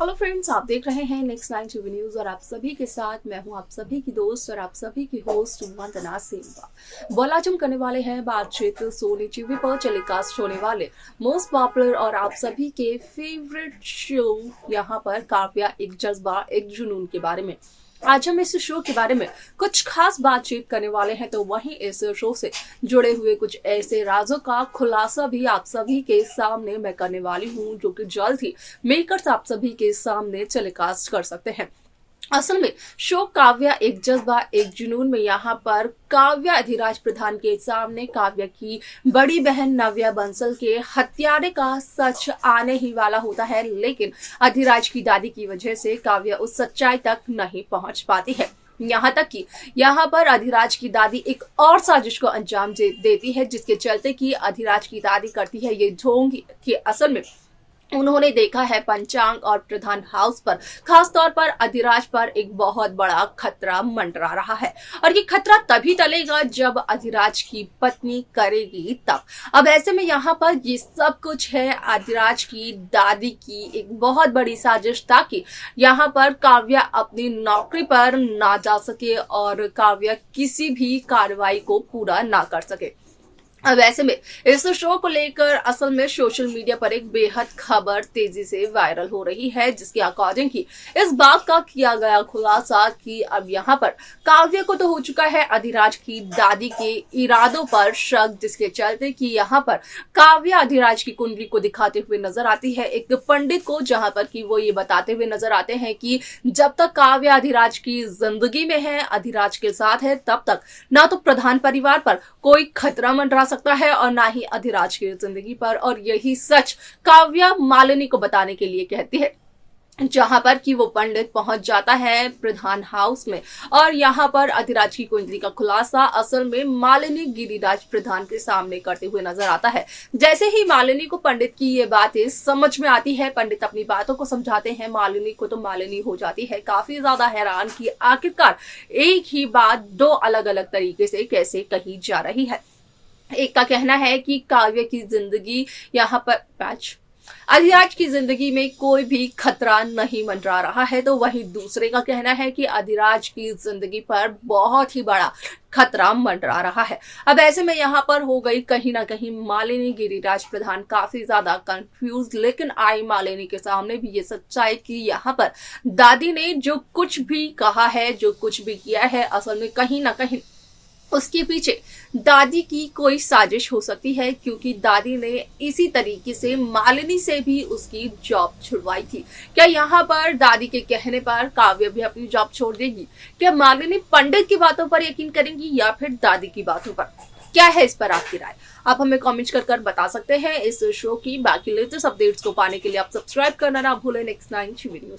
Hello friends, आप देख रहे हैं नेक्स्ट 9 टीवी न्यूज और आप सभी के साथ मैं हूं आप सभी की दोस्त और आप सभी की होस्ट वंदना सिंह। बोल आज हम करने वाले हैं बातचीत सोनी टीवी पर टेलीकास्ट होने वाले मोस्ट पॉपुलर और आप सभी के फेवरेट शो यहां पर काव्या एक जज्बा एक जुनून के बारे में। आज हम इस शो के बारे में कुछ खास बातचीत करने वाले हैं, तो वहीं इस शो से जुड़े हुए कुछ ऐसे राजों का खुलासा भी आप सभी के सामने मैं करने वाली हूं, जो कि जल्द ही मेकर्स आप सभी के सामने टेलीकास्ट कर सकते हैं। असल में शो काव्या एक जज्बा एक जुनून में यहाँ पर काव्या अधिराज प्रधान के सामने काव्या की बड़ी बहन नव्या बंसल के हत्यारे का सच आने ही वाला होता है, लेकिन अधिराज की दादी की वजह से काव्या उस सच्चाई तक नहीं पहुंच पाती है। यहाँ तक कि यहाँ पर अधिराज की दादी एक और साजिश को अंजाम देती है, जिसके चलते कि अधिराज की दादी करती है ये ढोंग कि असल में उन्होंने देखा है पंचांग और प्रधान हाउस पर खास तौर पर अधिराज पर एक बहुत बड़ा खतरा मंडरा रहा है, और ये खतरा तभी टलेगा जब अधिराज की पत्नी करेगी तब। अब ऐसे में यहाँ पर ये सब कुछ है अधिराज की दादी की एक बहुत बड़ी साजिश, ताकि यहाँ पर काव्या अपनी नौकरी पर ना जा सके और काव्या किसी भी कार्रवाई को पूरा ना कर सके। अब ऐसे में इस शो को लेकर असल में सोशल मीडिया पर एक बेहद खबर तेजी से वायरल हो रही है, जिसके अकॉर्डिंग की इस बात का किया गया खुलासा कि अब यहाँ पर काव्या को तो हो चुका है अधिराज की दादी के इरादों पर शक, जिसके चलते कि यहाँ पर काव्या अधिराज की कुंडली को दिखाते हुए नजर आती है एक पंडित को, जहां पर कि वो ये बताते हुए नजर आते हैं कि जब तक काव्या अधिराज की जिंदगी में है, अधिराज के साथ है, तब तक ना तो प्रधान परिवार पर कोई खतरा मंडरा सकता है और ना ही अधिराज की जिंदगी पर। और यही सच काव्या मालिनी को बताने के लिए कहती है, जहां पर कि वो पंडित पहुंच जाता है प्रधान हाउस में, और यहाँ पर अधिराज की कुंडली का खुलासा असल में मालिनी गिरिराज प्रधान के सामने करते हुए नजर आता है। जैसे ही मालिनी को पंडित की ये बातें समझ में आती है, पंडित अपनी बातों को समझाते हैं मालिनी को, तो मालिनी हो जाती है काफी ज्यादा हैरान कि आखिरकार एक ही बात दो अलग अलग तरीके से कैसे कही जा रही है। एक का कहना है कि काव्या की जिंदगी यहाँ पर अधिराज की जिंदगी में कोई भी खतरा नहीं मंडरा रहा है, तो वहीं दूसरे का कहना है कि अधिराज की जिंदगी पर बहुत ही बड़ा खतरा मंडरा रहा है। अब ऐसे में यहाँ पर हो गई कहीं ना कहीं मालिनी गिरिराज प्रधान काफी ज्यादा कंफ्यूज, लेकिन आई मालिनी के सामने भी ये सच्चाई कि यहाँ पर दादी ने जो कुछ भी कहा है, जो कुछ भी किया है, असल में कहीं ना कहीं उसके पीछे दादी की कोई साजिश हो सकती है, क्योंकि दादी ने इसी तरीके से मालिनी से भी उसकी जॉब छुड़वाई थी। क्या यहाँ पर दादी के कहने पर काव्या भी अपनी जॉब छोड़ देगी? क्या मालिनी पंडित की बातों पर यकीन करेंगी या फिर दादी की बातों पर? क्या है इस पर आपकी राय? आप हमें कमेंट कर बता सकते हैं। इस शो की बाकी लेटेस्ट अपडेट्स को पाने के लिए आप सब्सक्राइब करना ना भूलें नेक्स्ट 9 टीवी न्यूज।